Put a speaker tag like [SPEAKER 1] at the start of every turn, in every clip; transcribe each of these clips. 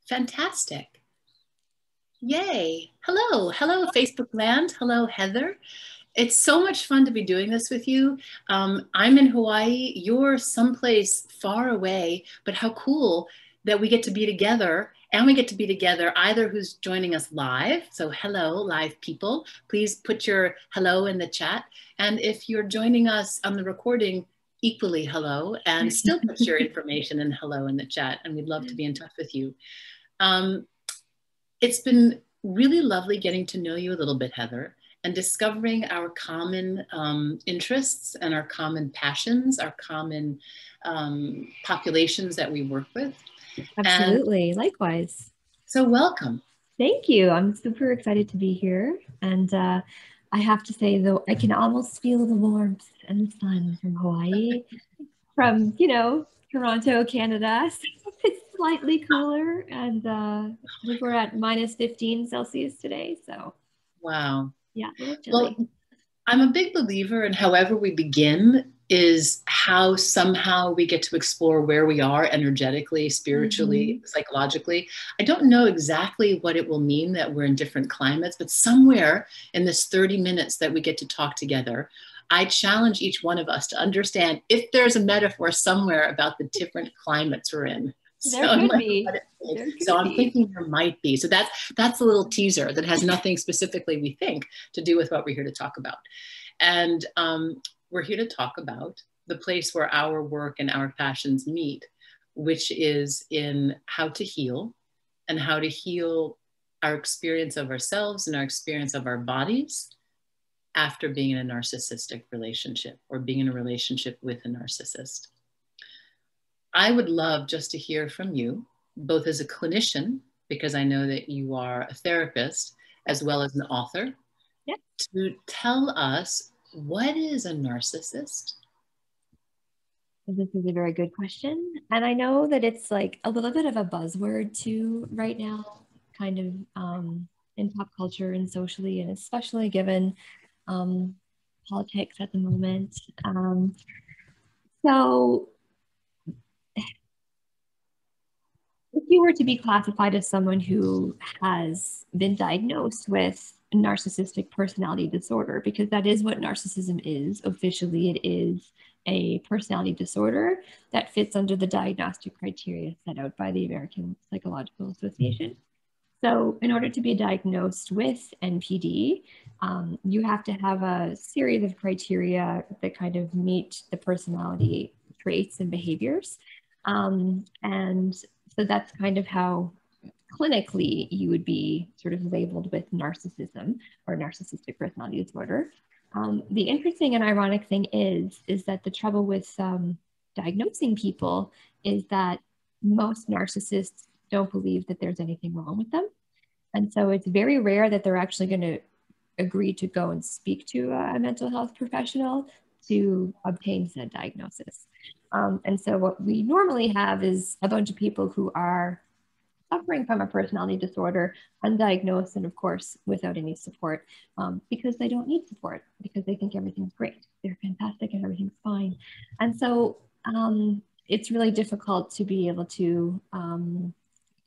[SPEAKER 1] Fantastic. Yay. Hello. Hello, Facebook land. Hello, Heather. It's so much fun to be doing this with you. I'm in Hawaii. You're someplace far away, but how cool that we get to be together, and we get to be together either who's joining us live. So hello, live people. Please put your hello in the chat. And if you're joining us on the recording, equally hello, and still put your information and hello in the chat. And we'd love to be in touch with you. It's been really lovely getting to know you a little bit, Heather, and discovering our common interests and our common passions, our common populations that we work with.
[SPEAKER 2] Absolutely. And likewise.
[SPEAKER 1] So welcome.
[SPEAKER 2] Thank you. I'm super excited to be here. And I have to say, though, I can almost feel the warmth and the sun from Hawaii, from, you know, Toronto, Canada. So it's slightly cooler. And I think we're at minus 15 Celsius today. So,
[SPEAKER 1] wow.
[SPEAKER 2] Yeah, a little chilly.
[SPEAKER 1] Well, I'm a big believer in however we begin is how somehow we get to explore where we are energetically, spiritually, psychologically. I don't know exactly what it will mean that we're in different climates, but somewhere in this 30 minutes that we get to talk together, I challenge each one of us to understand if there's a metaphor somewhere about the different climates we're in.
[SPEAKER 2] There could be.
[SPEAKER 1] I'm thinking there might be. So that's a little teaser that has nothing specifically, we think, to do with what we're here to talk about. And we're here to talk about the place where our work and our passions meet, which is in how to heal and how to heal our experience of ourselves and our experience of our bodies after being in a narcissistic relationship or being in a relationship with a narcissist. I would love just to hear from you, both as a clinician, because I know that you are a therapist, as well as an author, to tell us, what is a narcissist?
[SPEAKER 2] This is a very good question. And I know that it's like a little bit of a buzzword too right now, kind of in pop culture and socially, and especially given politics at the moment. So if you were to be classified as someone who has been diagnosed with narcissistic personality disorder, because that is what narcissism is. Officially, it is a personality disorder that fits under the diagnostic criteria set out by the American Psychological Association. So in order to be diagnosed with NPD, you have to have a series of criteria that kind of meet the personality traits and behaviors. And so that's kind of how clinically you would be sort of labeled with narcissism or narcissistic personality disorder. The interesting and ironic thing is that the trouble with diagnosing people is that most narcissists don't believe that there's anything wrong with them. And so it's very rare that they're actually going to agree to go and speak to a mental health professional to obtain said diagnosis. And so what we normally have is a bunch of people who are suffering from a personality disorder, undiagnosed, and of course, without any support, because they don't need support, because they think everything's great. They're fantastic and everything's fine. And so it's really difficult to be able to,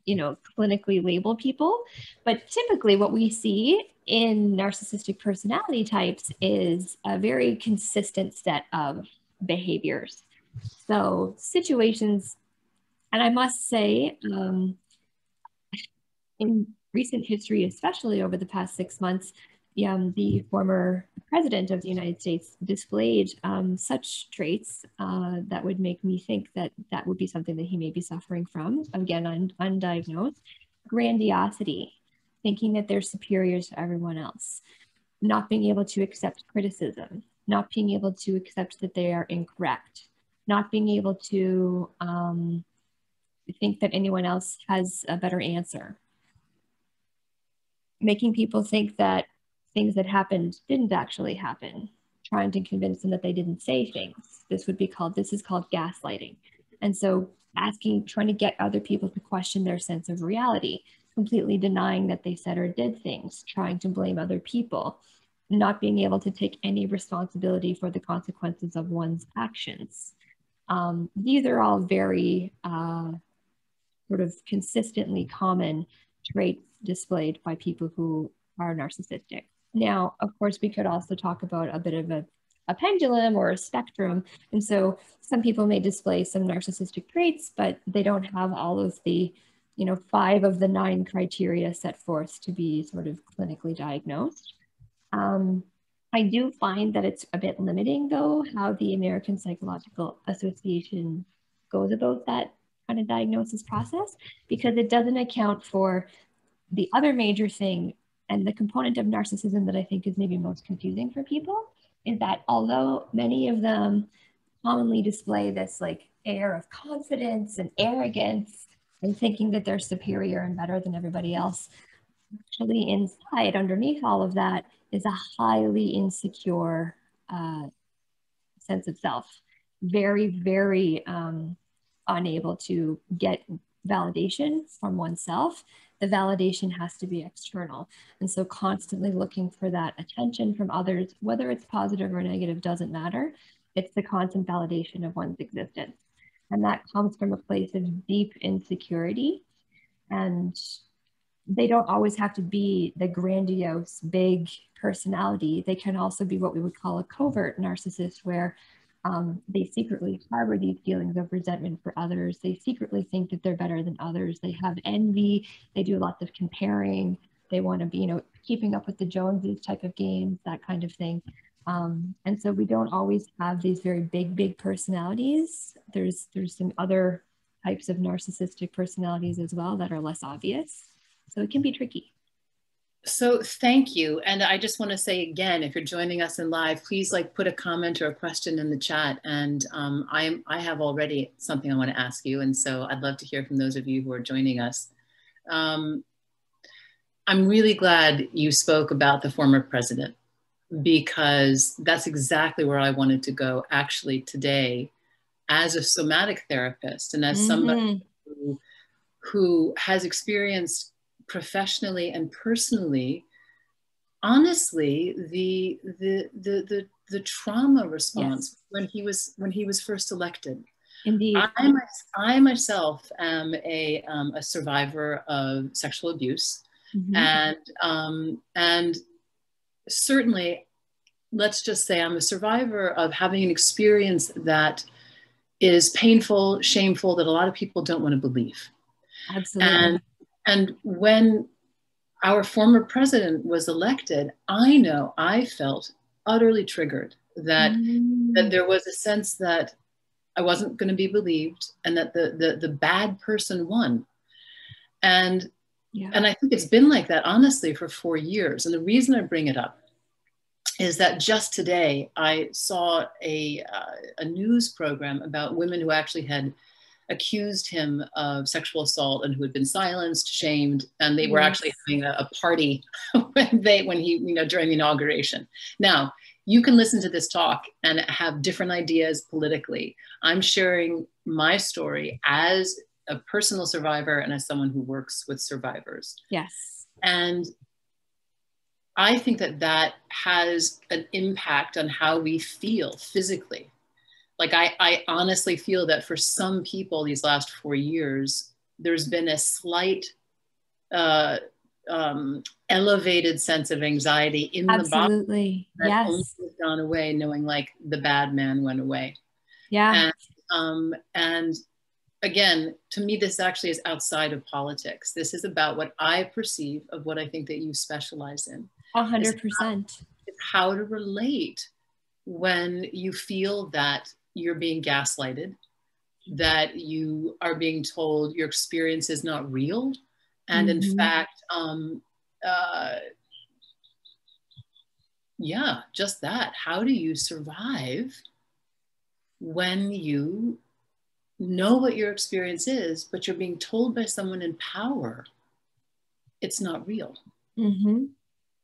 [SPEAKER 2] you know, clinically label people. But typically what we see in narcissistic personality types is a very consistent set of behaviors. So situations, and I must say, in recent history, especially over the past 6 months, the former president of the United States displayed such traits that would make me think that that would be something that he may be suffering from, again, undiagnosed. Grandiosity, thinking that they're superior to everyone else, not being able to accept criticism, not being able to accept that they are incorrect, not being able to think that anyone else has a better answer, making people think that things that happened didn't actually happen, trying to convince them that they didn't say things. This is called gaslighting. And so trying to get other people to question their sense of reality, completely denying that they said or did things, trying to blame other people, not being able to take any responsibility for the consequences of one's actions. These are all very sort of consistently common traits displayed by people who are narcissistic. Now, of course, we could also talk about a bit of a pendulum or a spectrum. And so some people may display some narcissistic traits, but they don't have all of the, 5 of the 9 criteria set forth to be sort of clinically diagnosed. I do find that it's a bit limiting, though, how the American Psychological Association goes about that kind of diagnosis process, because it doesn't account for the other major thing, and the component of narcissism that I think is maybe most confusing for people, is that although many of them commonly display this like air of confidence and arrogance and thinking that they're superior and better than everybody else, actually inside, underneath all of that, is a highly insecure sense of self. Very, very unable to get validation from oneself. The validation has to be external. And so constantly looking for that attention from others, whether it's positive or negative, doesn't matter. It's the constant validation of one's existence. And that comes from a place of deep insecurity. And they don't always have to be the grandiose, big personality. They can also be what we would call a covert narcissist, where they secretly harbor these feelings of resentment for others. They secretly think that they're better than others. They have envy. They do lots of comparing. They want to be, keeping up with the Joneses type of games, that kind of thing. And so we don't always have these very big personalities. There's some other types of narcissistic personalities as well that are less obvious. So it can be tricky.
[SPEAKER 1] So thank you. And I just want to say again, if you're joining us in live, please put a comment or a question in the chat. And I have already something I want to ask you. And so I'd love to hear from those of you who are joining us. I'm really glad you spoke about the former president, because that's exactly where I wanted to go actually today as a somatic therapist and as somebody who has experienced professionally and personally, honestly, the trauma response when he was first elected.
[SPEAKER 2] Indeed.
[SPEAKER 1] I myself am a survivor of sexual abuse, and certainly, let's just say I'm a survivor of having an experience that is painful, shameful, that a lot of people don't want to believe.
[SPEAKER 2] Absolutely.
[SPEAKER 1] And when our former president was elected, I know I felt utterly triggered that there was a sense that I wasn't going to be believed and that the bad person won. And I think it's been like that, honestly, for 4 years. And the reason I bring it up is that just today I saw a news program about women who actually had accused him of sexual assault and who had been silenced, shamed, and they were actually having a party when he, during the inauguration. Now, you can listen to this talk and have different ideas politically. I'm sharing my story as a personal survivor and as someone who works with survivors.
[SPEAKER 2] Yes.
[SPEAKER 1] And I think that has an impact on how we feel physically. I honestly feel that for some people these last 4 years, there's been a slight elevated sense of anxiety in the body.
[SPEAKER 2] Absolutely. Yes.
[SPEAKER 1] Almost gone away, knowing the bad man went away.
[SPEAKER 2] Yeah.
[SPEAKER 1] And again, to me, this actually is outside of politics. This is about what I perceive of what I think that you specialize in.
[SPEAKER 2] 100%.
[SPEAKER 1] It's how to relate when you feel that you're being gaslighted, that you are being told your experience is not real. And in fact, just that. How do you survive when you know what your experience is, but you're being told by someone in power it's not real? Do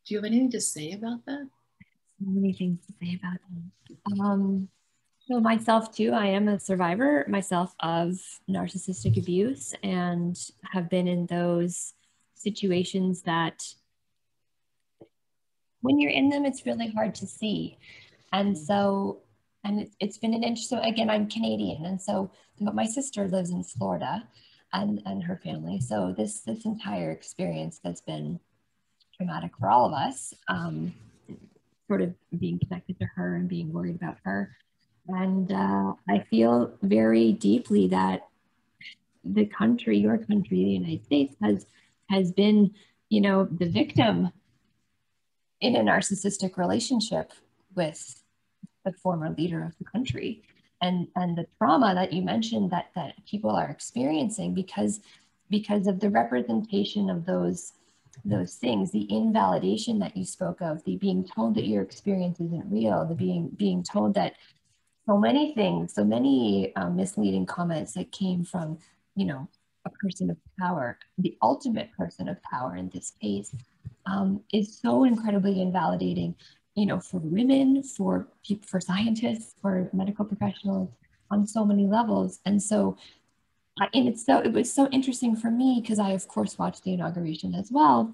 [SPEAKER 1] you have anything to say about that?
[SPEAKER 2] So many things to say about that. So myself too, I am a survivor myself of narcissistic abuse and have been in those situations that when you're in them, it's really hard to see. And so, and it's been an interesting, so again, I'm Canadian. And so, but my sister lives in Florida. and her family. So this entire experience has been traumatic for all of us, sort of being connected to her and being worried about her. And I feel very deeply that the country, your country, the United States, has been, the victim in a narcissistic relationship with the former leader of the country. And the trauma that you mentioned that people are experiencing because of the representation of those things, the invalidation that you spoke of, the being told that your experience isn't real, the being told that so many things, so many misleading comments that came from, a person of power, the ultimate person of power in this case, is so incredibly invalidating, for women, for scientists, for medical professionals on so many levels. And so, it was so interesting for me because I, of course, watched the inauguration as well.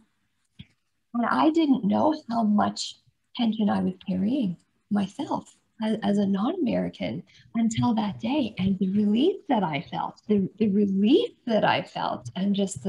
[SPEAKER 2] And I didn't know how much tension I was carrying myself as a non-American until that day, and the relief that I felt, the relief that I felt, and just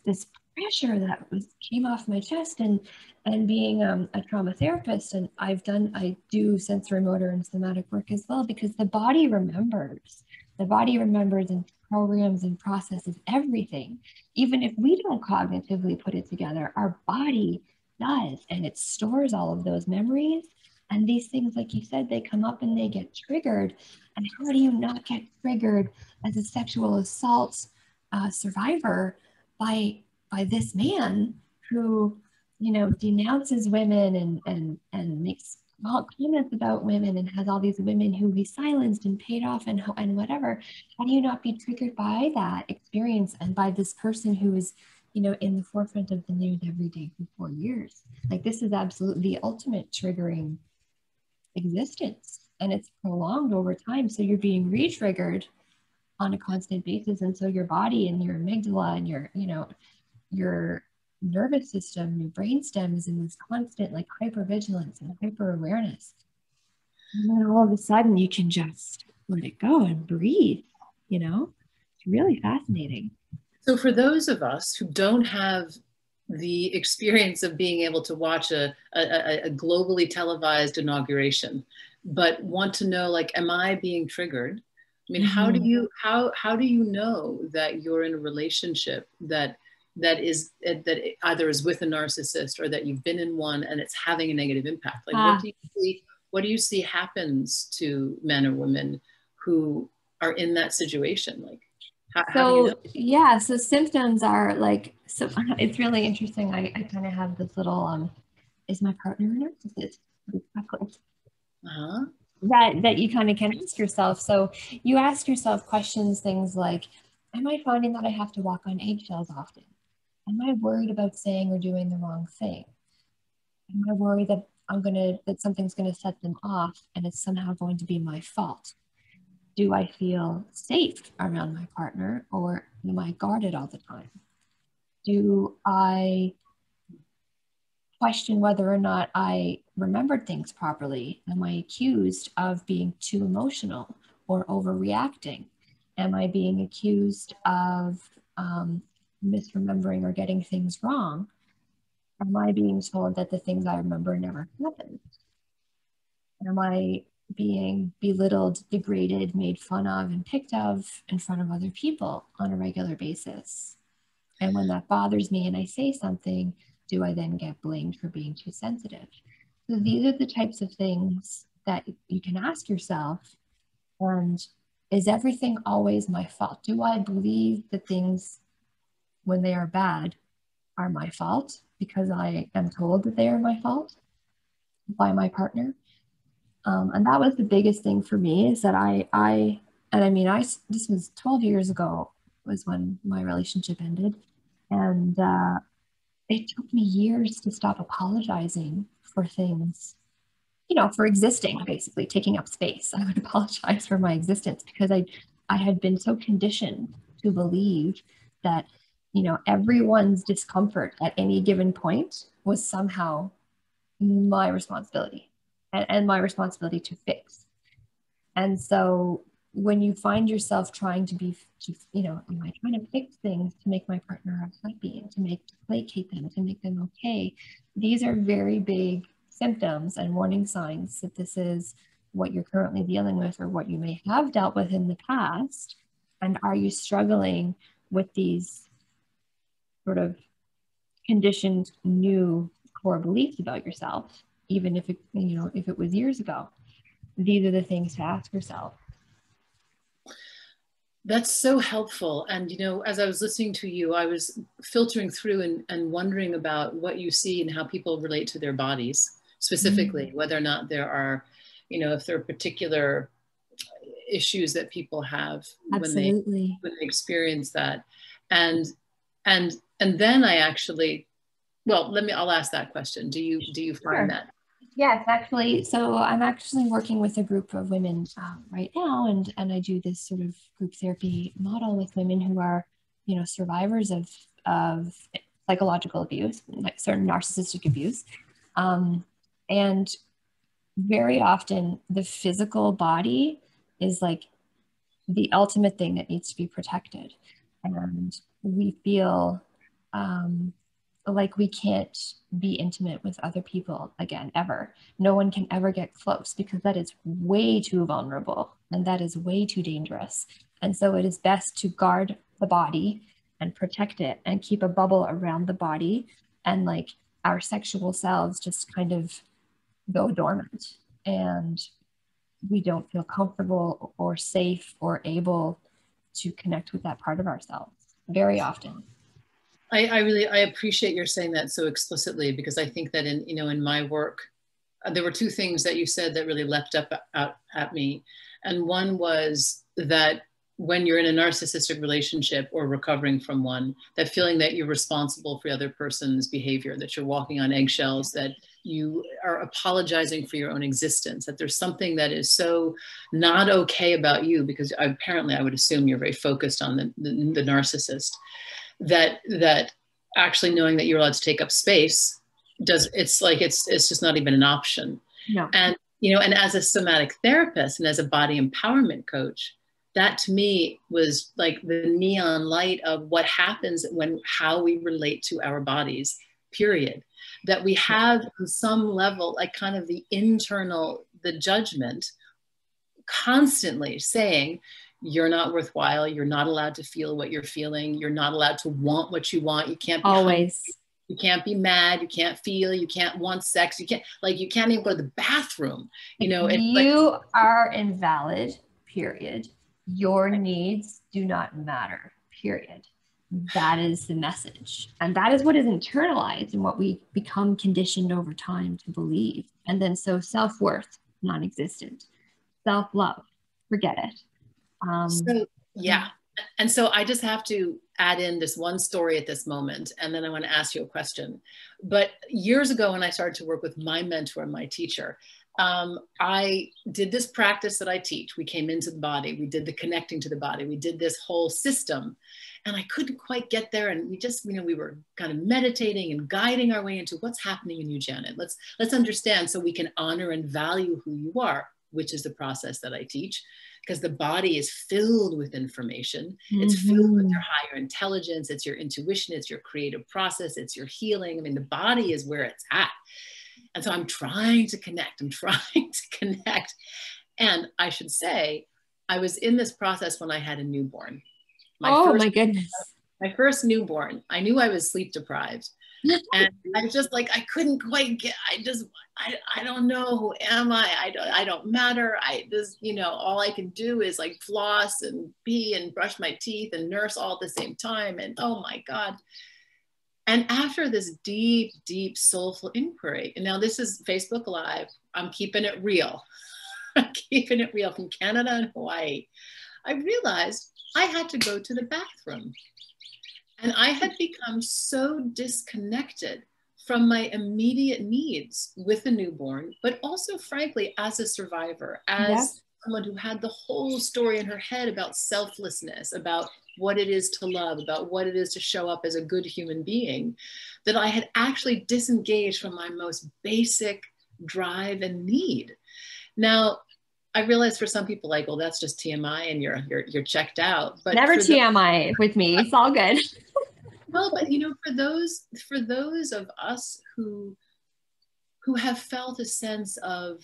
[SPEAKER 2] this pressure that came off my chest, and being a trauma therapist, and I do sensory motor and somatic work as well, because the body remembers and programs and processes everything. Even if we don't cognitively put it together, our body does, and it stores all of those memories. And these things, like you said, they come up and they get triggered. And how do you not get triggered as a sexual assault survivor by this man who, denounces women and makes comments about women and has all these women who he silenced and paid off and whatever? How do you not be triggered by that experience and by this person who is, in the forefront of the news every day for 4 years? Like, this is absolutely the ultimate triggering existence, and it's prolonged over time. So you're being re-triggered on a constant basis, and so your body and your amygdala and your nervous system, your brainstem is in this constant like hypervigilance and hyper awareness. And then all of a sudden you can just let it go and breathe. It's really fascinating.
[SPEAKER 1] So for those of us who don't have the experience of being able to watch a globally televised inauguration, but want to know, like, am I being triggered? I mean, how do you know that you're in a relationship that either is with a narcissist or that you've been in one and it's having a negative impact? Like, what do you see happens to men or women who are in that situation? Like, how do you know?
[SPEAKER 2] So symptoms are like, so it's really interesting. I kind of have this little, is my partner a narcissist?
[SPEAKER 1] Uh-huh.
[SPEAKER 2] That you kind of can ask yourself. So you ask yourself questions, things like, am I finding that I have to walk on eggshells often? Am I worried about saying or doing the wrong thing? Am I worried that that something's gonna set them off and it's somehow going to be my fault? Do I feel safe around my partner, or am I guarded all the time? Do I question whether or not I remembered things properly? Am I accused of being too emotional or overreacting? Am I being accused of misremembering or getting things wrong? Am I being told that the things I remember never happened? Am I being belittled, degraded, made fun of, and picked of in front of other people on a regular basis? And when that bothers me and I say something, do I then get blamed for being too sensitive? So these are the types of things that you can ask yourself. And is everything always my fault? Do I believe that things, when they are bad, are my fault because I am told that they are my fault by my partner? And that was the biggest thing for me, is that this was 12 years ago was when my relationship ended. And it took me years to stop apologizing for things, for existing, basically taking up space. I would apologize for my existence because I had been so conditioned to believe that, everyone's discomfort at any given point was somehow my responsibility and my responsibility to fix. And so when you find yourself trying to be, you know, am I trying to fix things to make my partner happy, to placate them, to make them okay? These are very big symptoms and warning signs that this is what you're currently dealing with or what you may have dealt with in the past. And are you struggling with these sort of conditioned new core beliefs about yourself, even if it, you know, if it was years ago? These are the things to ask yourself.
[SPEAKER 1] That's so helpful. And, you know, as I was listening to you, I was filtering through and wondering about what you see and how people relate to their bodies, specifically, whether or not there are, you know, if there are particular issues that people have when they experience that. And then I actually, well, I'll ask that question. Do you find that?
[SPEAKER 2] Yes, actually. So I'm actually working with a group of women right now, and I do this sort of group therapy model with women who are, you know, survivors of psychological abuse, like certain narcissistic abuse, and very often the physical body is like the ultimate thing that needs to be protected, and we feel like we can't be intimate with other people again, ever. No one can ever get close because that is way too vulnerable and that is way too dangerous. And so it is best to guard the body and protect it and keep a bubble around the body, and like our sexual selves just kind of go dormant and we don't feel comfortable or safe or able to connect with that part of ourselves very often.
[SPEAKER 1] I appreciate your saying that so explicitly, because I think that in my work, there were two things that you said that really leapt up at me. And one was that when you're in a narcissistic relationship or recovering from one, that feeling that you're responsible for the other person's behavior, that you're walking on eggshells, that you are apologizing for your own existence, that there's something that is so not okay about you, because apparently I would assume you're very focused on the narcissist. That actually knowing that you're allowed to take up space it's just not even an option.
[SPEAKER 2] No.
[SPEAKER 1] And, you know, and as a somatic therapist and as a body empowerment coach, that to me was like the neon light of what happens how we relate to our bodies, period. That we have on some level, like kind of the judgment constantly saying, you're not worthwhile. You're not allowed to feel what you're feeling. You're not allowed to want what you want. You can't be
[SPEAKER 2] always
[SPEAKER 1] hungry. You can't be mad. You can't feel. You can't want sex. You can't even go to the bathroom. You know,
[SPEAKER 2] you are invalid, period. Your needs do not matter, period. That is the message. And that is what is internalized and what we become conditioned over time to believe. And then so self-worth, non-existent. Self-love, forget it.
[SPEAKER 1] So, yeah. And so I just have to add in this one story at this moment, and then I want to ask you a question. But years ago, when I started to work with my mentor, my teacher, I did this practice that I teach. We came into the body. We did the connecting to the body. We did this whole system, and I couldn't quite get there. And we just, you know, we were kind of meditating and guiding our way into what's happening in you, Janet. Let's understand so we can honor and value who you are, which is the process that I teach. Because the body is filled with information. It's filled with your higher intelligence. It's your intuition. It's your creative process. It's your healing. I mean, the body is where it's at. And so I'm trying to connect. And I should say, I was in this process when I had a newborn.
[SPEAKER 2] My goodness.
[SPEAKER 1] My first newborn. I knew I was sleep deprived. And I was just like, I couldn't quite get, I don't know, who am I? I don't matter. You know, all I can do is like floss and pee and brush my teeth and nurse all at the same time. And oh my God. And after this deep, deep soulful inquiry, and now this is Facebook Live, I'm keeping it real. I'm keeping it real from Canada and Hawaii. I realized I had to go to the bathroom. And I had become so disconnected from my immediate needs with a newborn, but also, frankly, as a survivor, as someone who had the whole story in her head about selflessness, about what it is to love, about what it is to show up as a good human being, that I had actually disengaged from my most basic drive and need. Now, I realize for some people, like, well, that's just TMI and you're checked out. But
[SPEAKER 2] Never
[SPEAKER 1] for
[SPEAKER 2] TMI with me. It's all good.
[SPEAKER 1] well, but for those of us who have felt a sense of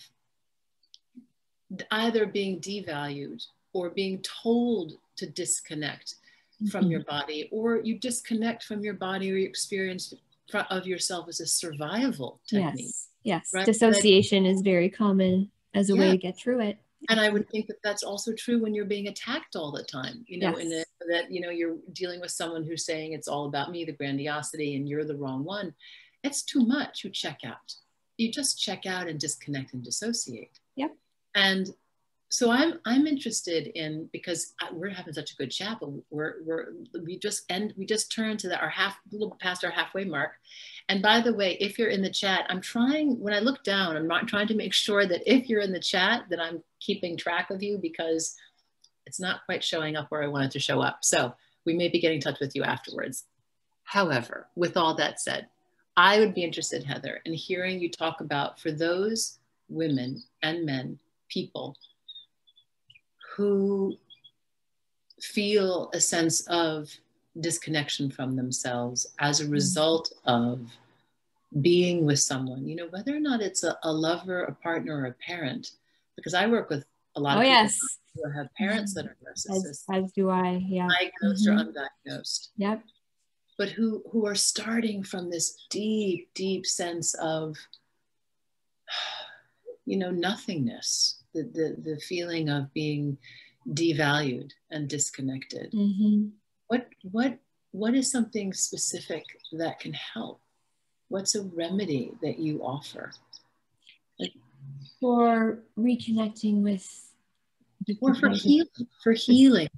[SPEAKER 1] either being devalued or being told to disconnect from your body, or you disconnect from your body or your experience of yourself as a survival technique.
[SPEAKER 2] Yes. Yes.
[SPEAKER 1] Right?
[SPEAKER 2] Dissociation is very common as a way to get through it.
[SPEAKER 1] And I would think that that's also true when you're being attacked all the time, you know,
[SPEAKER 2] Yes.
[SPEAKER 1] that, you know, you're dealing with someone who's saying it's all about me, the grandiosity, and you're the wrong one. It's too much. You check out. You just check out and disconnect and dissociate.
[SPEAKER 2] Yep.
[SPEAKER 1] And so I'm interested in, because we're having such a good chat, but we just turned to a little past our halfway mark. And by the way, if you're in the chat, I'm trying, when I look down, I'm not trying to make sure that if you're in the chat that I'm keeping track of you, because it's not quite showing up where I want it to show up. So we may be getting in touch with you afterwards. However, with all that said, I would be interested, Heather, in hearing you talk about, for those women and men, people who feel a sense of disconnection from themselves as a result of being with someone, you know, whether or not it's a lover, a partner, or a parent, because I work with a lot of people who have parents that are narcissists.
[SPEAKER 2] As do I, yeah.
[SPEAKER 1] Diagnosed or undiagnosed.
[SPEAKER 2] Yep.
[SPEAKER 1] But who are starting from this deep, deep sense of, you know, nothingness, the feeling of being devalued and disconnected. What is something specific that can help? What's a remedy that you offer?
[SPEAKER 2] For reconnecting with,
[SPEAKER 1] or for healing.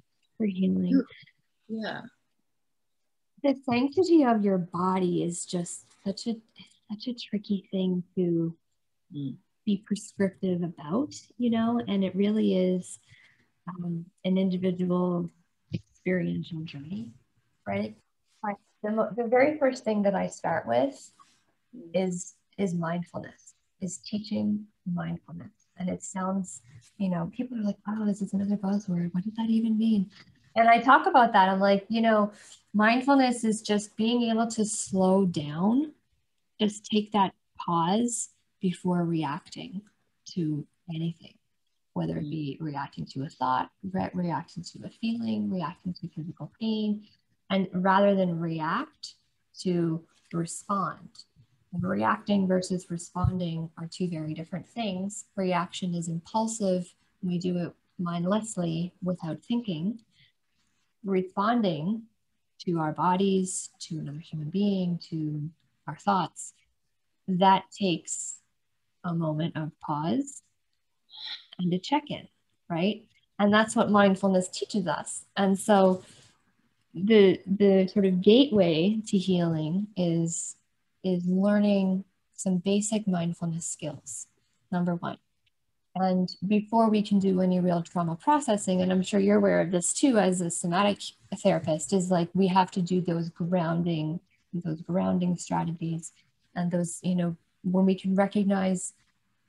[SPEAKER 1] Yeah.
[SPEAKER 2] The sanctity of your body is just such a tricky thing to be prescriptive about, you know, and it really is an individual experiential journey, right? The very first thing that I start with is mindfulness, is teaching mindfulness. And it sounds, you know, people are like, oh, this is another buzzword. What does that even mean? And I talk about that. I'm like, you know, mindfulness is just being able to slow down, just take that pause before reacting to anything, whether it be reacting to a thought, reacting to a feeling, reacting to physical pain, and rather than react, to respond. And reacting versus responding are two very different things. Reaction is impulsive. We do it mindlessly without thinking. Responding to our bodies, to another human being, to our thoughts, that takes a moment of pause and a check-in, right? And that's what mindfulness teaches us. And so the sort of gateway to healing is learning some basic mindfulness skills, number one. And before we can do any real trauma processing, and I'm sure you're aware of this too as a somatic therapist, is like we have to do those grounding strategies, and those, you know, when we can recognize,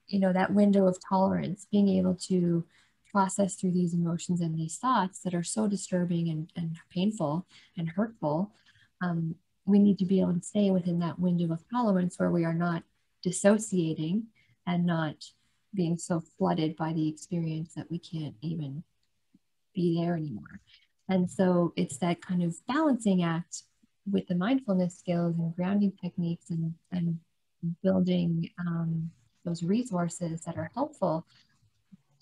[SPEAKER 2] you know, that window of tolerance, being able to process through these emotions and these thoughts that are so disturbing and painful and hurtful, we need to be able to stay within that window of tolerance where we are not dissociating and not being so flooded by the experience that we can't even be there anymore. And so it's that kind of balancing act with the mindfulness skills and grounding techniques and building those resources that are helpful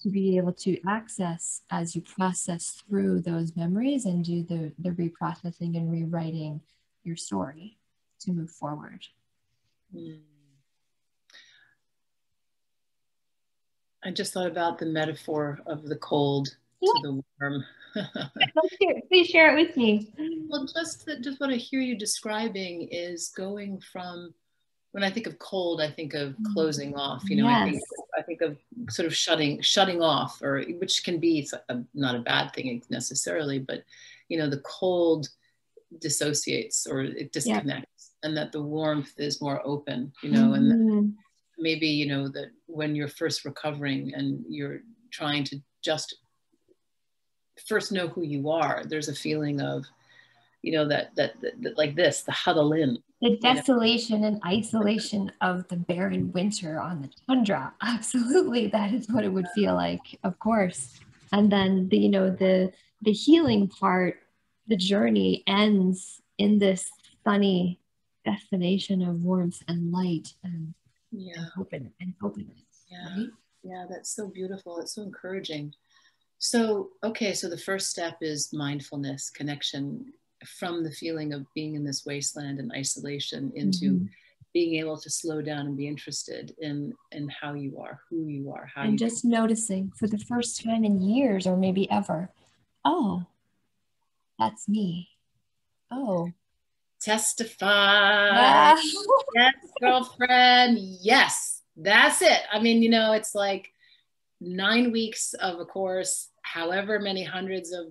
[SPEAKER 2] to be able to access as you process through those memories and do the reprocessing and rewriting your story to move forward.
[SPEAKER 1] I just thought about the metaphor of the cold to the warm.
[SPEAKER 2] Please share it with me.
[SPEAKER 1] Well, just what I hear you describing is going from, when I think of cold, I think of closing off. You know,
[SPEAKER 2] yes.
[SPEAKER 1] I think of sort of shutting off, or which can be not a bad thing necessarily, but you know, the cold dissociates or it disconnects, and that the warmth is more open. You know, and maybe, you know, that when you're first recovering and you're trying to just first know who you are, there's a feeling of, you know, that like this, the huddle in.
[SPEAKER 2] The desolation and isolation of the barren winter on the tundra. Absolutely, that is what it would feel like, of course. And then the, you know, the healing part, the journey ends in this sunny destination of warmth and light and,
[SPEAKER 1] Yeah.
[SPEAKER 2] and openness.
[SPEAKER 1] Yeah.
[SPEAKER 2] Right?
[SPEAKER 1] Yeah, that's so beautiful. It's so encouraging. So, okay, so the first step is mindfulness, connection from the feeling of being in this wasteland and isolation into being able to slow down and be interested in how you are, who you are, how
[SPEAKER 2] and
[SPEAKER 1] you
[SPEAKER 2] just noticing for the first time in years or maybe ever, oh, that's me. Oh,
[SPEAKER 1] testify.
[SPEAKER 2] yeah.
[SPEAKER 1] Yes, girlfriend. Yes, that's it. I mean, you know, it's like 9 weeks of a course, however many hundreds of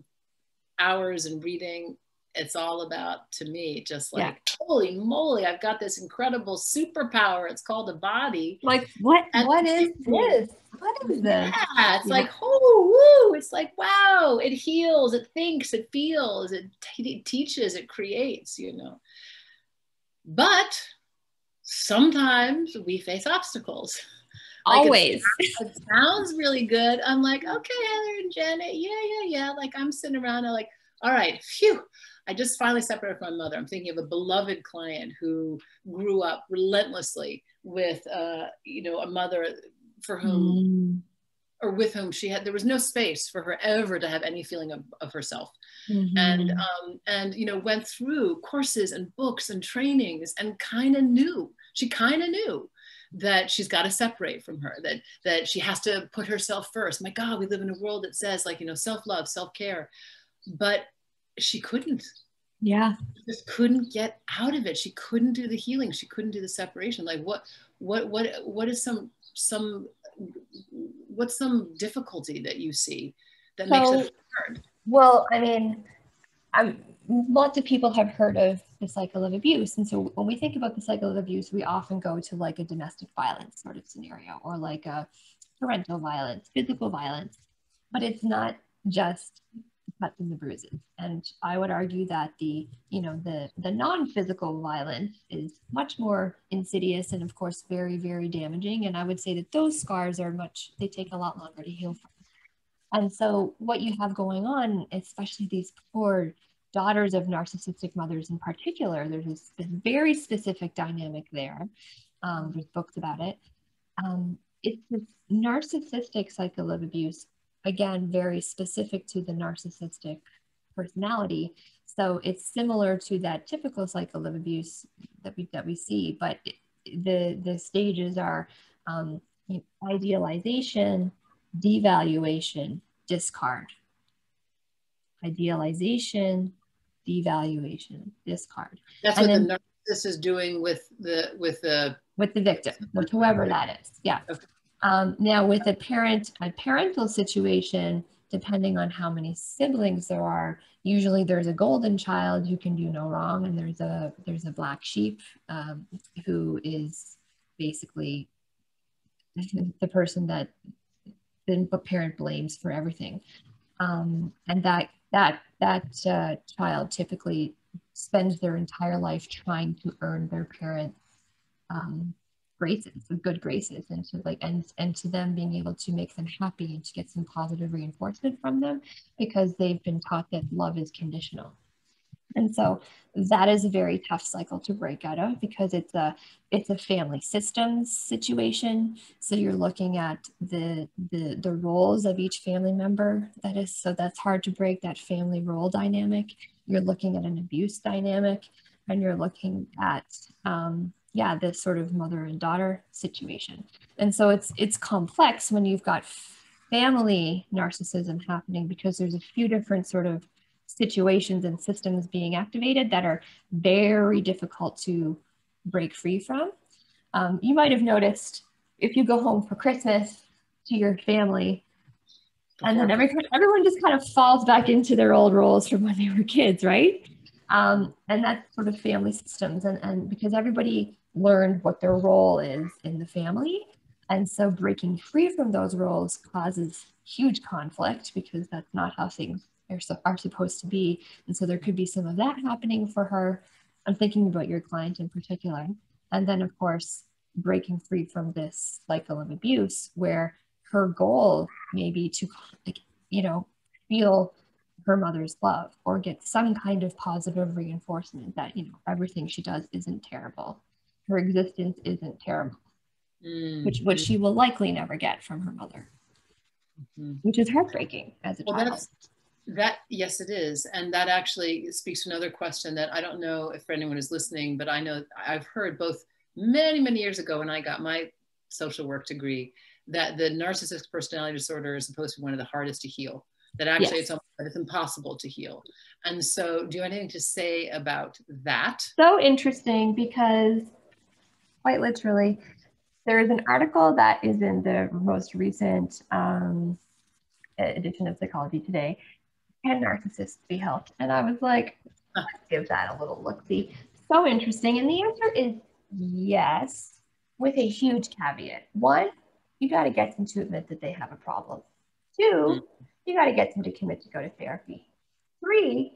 [SPEAKER 1] hours in reading. It's all about, to me, just like, holy moly, I've got this incredible superpower. It's called a body.
[SPEAKER 2] Like, what is this? What is this?
[SPEAKER 1] Yeah, it's like, oh, woo. It's like, wow, it heals, it thinks, it feels, it teaches, it creates, you know. But sometimes we face obstacles. Like
[SPEAKER 2] always.
[SPEAKER 1] It sounds really good. I'm like, okay, Heather and Janet, yeah. Like I'm sitting around, I'm like, all right, phew. I just finally separated from my mother. I'm thinking of a beloved client who grew up relentlessly with, you know, a mother for whom, or with whom there was no space for her ever to have any feeling of herself. And you know, went through courses and books and trainings and she kind of knew that she's got to separate from her, that she has to put herself first. My God, we live in a world that says, like, you know, self-love, self-care, but she couldn't.
[SPEAKER 2] Yeah.
[SPEAKER 1] She just couldn't get out of it. She couldn't do the healing. She couldn't do the separation. Like what is what's some difficulty that you see that makes it hard?
[SPEAKER 2] Well, I mean, lots of people have heard of the cycle of abuse. And so when we think about the cycle of abuse, we often go to like a domestic violence sort of scenario or like a parental violence, physical violence, but it's not just cuts and the bruises. And I would argue that the non-physical violence is much more insidious and of course very, very damaging. And I would say that those scars they take a lot longer to heal from. And so what you have going on, especially these poor daughters of narcissistic mothers in particular, there's this very specific dynamic there. There's books about it. It's this narcissistic cycle of abuse, again, very specific to the narcissistic personality. So it's similar to that typical cycle of abuse that we see, but the stages are idealization, devaluation, discard. Idealization, devaluation, discard.
[SPEAKER 1] That's what the narcissist is doing with the
[SPEAKER 2] victim, with whoever that is. Yeah. Okay. Now with a parental situation, depending on how many siblings there are, usually there's a golden child who can do no wrong, and there's a black sheep who is basically the person that the parent blames for everything, and that child typically spends their entire life trying to earn their parents' graces, good graces, and to them being able to make them happy and to get some positive reinforcement from them, because they've been taught that love is conditional. And so that is a very tough cycle to break out of, because it's a family systems situation. So you're looking at the roles of each family member. That's hard to break, that family role dynamic. You're looking at an abuse dynamic, and you're looking at this sort of mother and daughter situation. And so it's complex when you've got family narcissism happening, because there's a few different sort of situations and systems being activated that are very difficult to break free from. You might have noticed, if you go home for Christmas to your family, and then everyone just kind of falls back into their old roles from when they were kids, right? And that's sort of family systems, and because everybody learned what their role is in the family. And so breaking free from those roles causes huge conflict because that's not how things are supposed to be. And so there could be some of that happening for her. I'm thinking about your client in particular. And then, of course, breaking free from this cycle of abuse where her goal may be to, like, you know, feel her mother's love or get some kind of positive reinforcement that, you know, everything she does isn't terrible. Her existence isn't terrible. Which she will likely never get from her mother, which is heartbreaking as a child.
[SPEAKER 1] Yes, it is. And that actually speaks to another question that I don't know if anyone is listening, but I know I've heard both many, many years ago when I got my social work degree, that the narcissistic personality disorder is supposed to be one of the hardest to heal, that actually it's impossible to heal. And so do you have anything to say about that?
[SPEAKER 2] So interesting, because quite literally, there is an article that is in the most recent edition of Psychology Today, Can Narcissists Be Helped? And I was like, let's give that a little look-see. So interesting. And the answer is yes, with a huge caveat. One, you got to get them to admit that they have a problem. Two, you got to get them to commit to go to therapy. Three,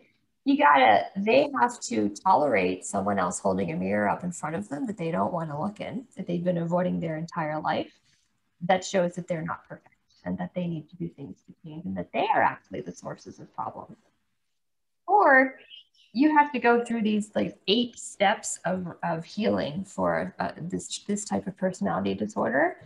[SPEAKER 2] they have to tolerate someone else holding a mirror up in front of them that they don't want to look in, that they've been avoiding their entire life. That shows that they're not perfect and that they need to do things to change and that they are actually the sources of problems. Or you have to go through these like 8 steps of healing for this type of personality disorder.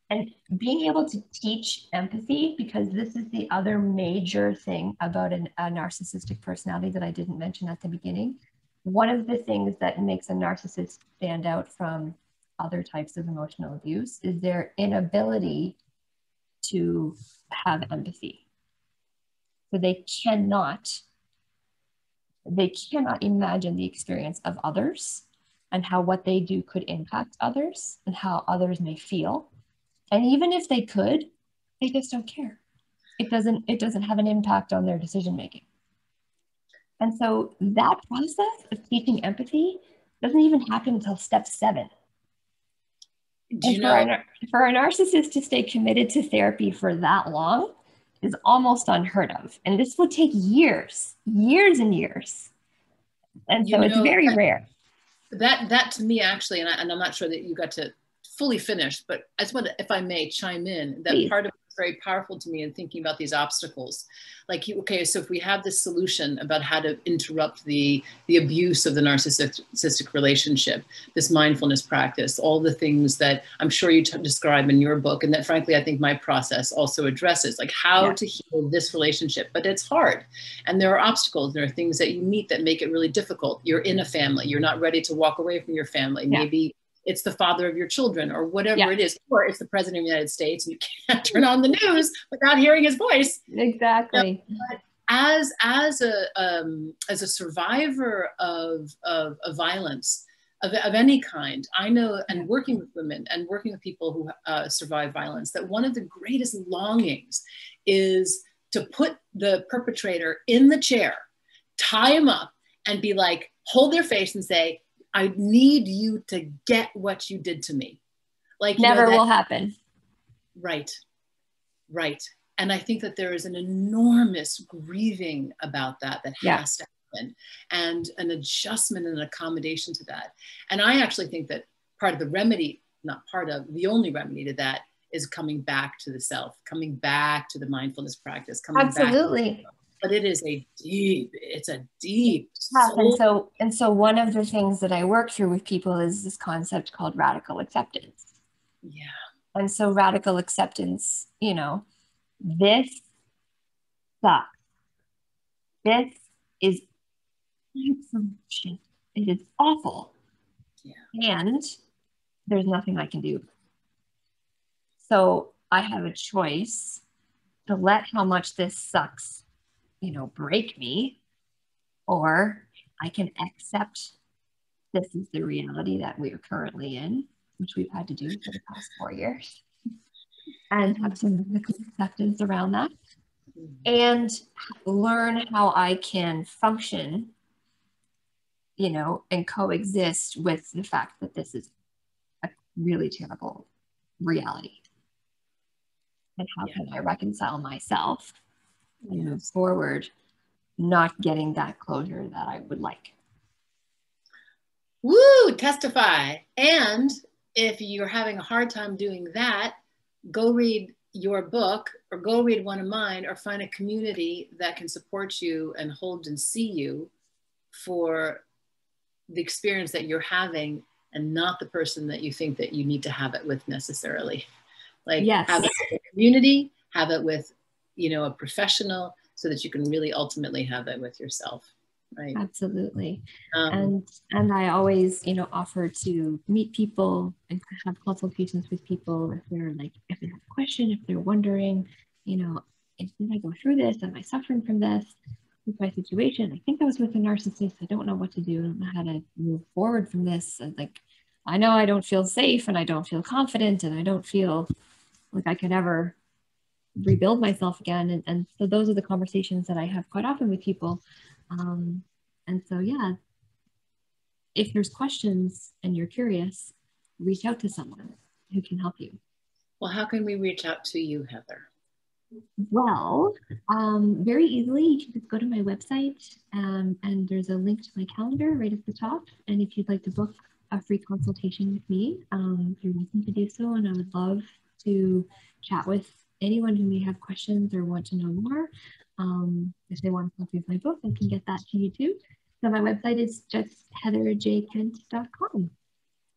[SPEAKER 2] And being able to teach empathy, because this is the other major thing about a narcissistic personality that I didn't mention at the beginning. One of the things that makes a narcissist stand out from other types of emotional abuse is their inability to have empathy. So they cannot imagine the experience of others and how what they do could impact others and how others may feel. And even if they could, they just don't care. It doesn't have an impact on their decision making. And so that process of teaching empathy doesn't even happen until step 7. For a narcissist to stay committed to therapy for that long is almost unheard of. And this will take years and years. And so it's very rare.
[SPEAKER 1] That to me actually, and I'm not sure that you got to fully finished, but I just want to, if I may, chime in. That part of it's very powerful to me in thinking about these obstacles. Like, okay, so if we have this solution about how to interrupt the abuse of the narcissistic relationship, this mindfulness practice, all the things that I'm sure you describe in your book, and that frankly, I think my process also addresses, like how to heal this relationship. But it's hard. And there are obstacles. There are things that you meet that make it really difficult. You're in a family. You're not ready to walk away from your family. Maybe it's the father of your children or whatever it is, or it's the president of the United States and you can't turn on the news without hearing his voice.
[SPEAKER 2] Exactly.
[SPEAKER 1] But as a survivor of violence of any kind, I know, and working with women and working with people who survive violence, that one of the greatest longings is to put the perpetrator in the chair, tie him up, and be like, hold their face and say, I need you to get what you did to me. Like,
[SPEAKER 2] never will happen.
[SPEAKER 1] Right. And I think that there is an enormous grieving about that has to happen, and an adjustment and an accommodation to that. And I actually think that part of the remedy, not part of, the only remedy to that is coming back to the self, coming back to the mindfulness practice, coming
[SPEAKER 2] Absolutely.
[SPEAKER 1] back. But it is a deep
[SPEAKER 2] path. And so one of the things that I work through with people is this concept called radical acceptance.
[SPEAKER 1] Yeah.
[SPEAKER 2] And so radical acceptance, this sucks. This is information. It is awful. Yeah. And there's nothing I can do. So I have a choice to let how much this sucks, break me, or I can accept this is the reality that we are currently in, which we've had to do for the past 4 years, and have some acceptance around that, and learn how I can function, and coexist with the fact that this is a really terrible reality. And how
[SPEAKER 1] Yeah.
[SPEAKER 2] can I reconcile myself and move
[SPEAKER 1] Yes.
[SPEAKER 2] forward, not getting that closure that I would like?
[SPEAKER 1] Woo, testify. And if you're having a hard time doing that, go read your book or go read one of mine or find a community that can support you and hold and see you for the experience that you're having and not the person that you think that you need to have it with necessarily. Like
[SPEAKER 2] Yes.
[SPEAKER 1] have it with a community, have it with, you know, a professional so that you can really ultimately have it with yourself. Right.
[SPEAKER 2] Absolutely. And I always, you know, offer to meet people and have consultations with people if they're like, if they have a question, if they're wondering, you know, did I go through this? Am I suffering from this? With my situation? I think I was with a narcissist. I don't know what to do. I don't know how to move forward from this. Like, I know I don't feel safe and I don't feel confident and I don't feel like I could ever rebuild myself again. And so those are the conversations that I have quite often with people. And so, yeah, if there's questions and you're curious, reach out to someone who can help you.
[SPEAKER 1] Well, how can we reach out to you, Heather?
[SPEAKER 2] Well, very easily. You can just go to my website and there's a link to my calendar right at the top. And if you'd like to book a free consultation with me, you're welcome to do so. And I would love to chat with anyone who may have questions or want to know more. If they want a copy of my book, I can get that to you too. So my website is just heatherjkent.com.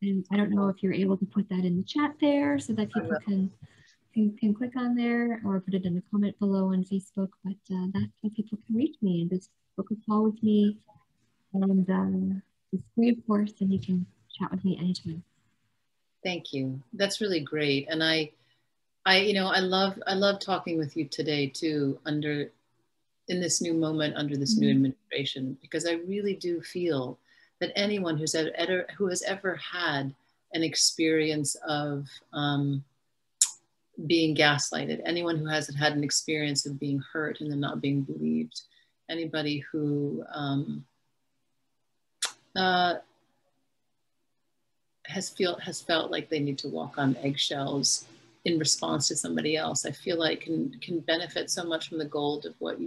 [SPEAKER 2] And I don't know if you're able to put that in the chat there so that people can click on there or put it in the comment below on Facebook, but that's how people can reach me and just book a call with me. And it's free, of course, and you can chat with me anytime.
[SPEAKER 1] Thank you. That's really great. And I love talking with you today too, in this new moment, under this new administration, because I really do feel that anyone who has ever had an experience of being gaslighted, anyone who hasn't had an experience of being hurt and then not being believed, anybody who has felt like they need to walk on eggshells in response to somebody else, I feel like can benefit so much from the gold of what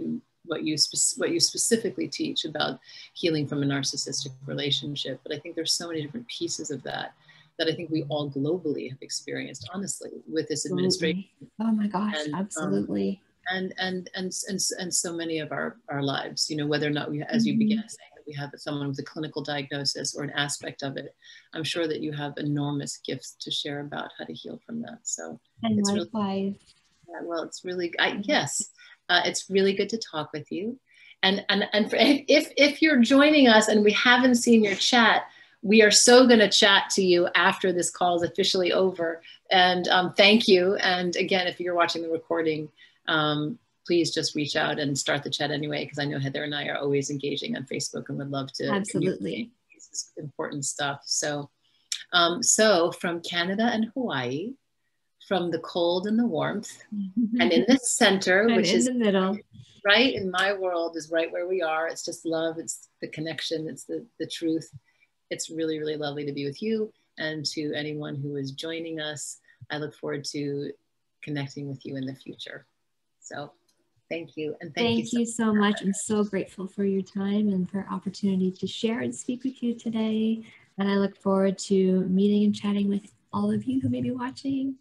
[SPEAKER 1] you specifically teach about healing from a narcissistic relationship. But I think there's so many different pieces of that I think we all globally have experienced, honestly, with this administration.
[SPEAKER 2] Oh my gosh, and, absolutely.
[SPEAKER 1] And so many of our lives, you know, whether or not we, as you began saying, that we have someone with a clinical diagnosis or an aspect of it, I'm sure that you have enormous gifts to share about how to heal from that. So
[SPEAKER 2] and
[SPEAKER 1] it's
[SPEAKER 2] likewise.
[SPEAKER 1] Really, yeah, well, it's really, it's really good to talk with you. And if you're joining us and we haven't seen your chat, we are so going to chat to you after this call is officially over. And thank you. And again, if you're watching the recording, please just reach out and start the chat anyway, because I know Heather and I are always engaging on Facebook and would love to
[SPEAKER 2] absolutely
[SPEAKER 1] this is important stuff. So, so from Canada and Hawaii, from the cold and the warmth, and in the center, which is
[SPEAKER 2] in the middle,
[SPEAKER 1] right in my world, is right where we are. It's just love. It's the connection. It's the truth. It's really, really lovely to be with you, and to anyone who is joining us. I look forward to connecting with you in the future. So thank you. And thank you
[SPEAKER 2] so much. I'm so grateful for your time and for opportunity to share and speak with you today. And I look forward to meeting and chatting with all of you who may be watching.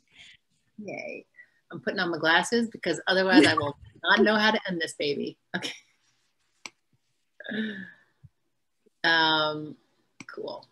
[SPEAKER 1] Yay. I'm putting on my glasses because otherwise I will not know how to end this baby. Okay. Cool.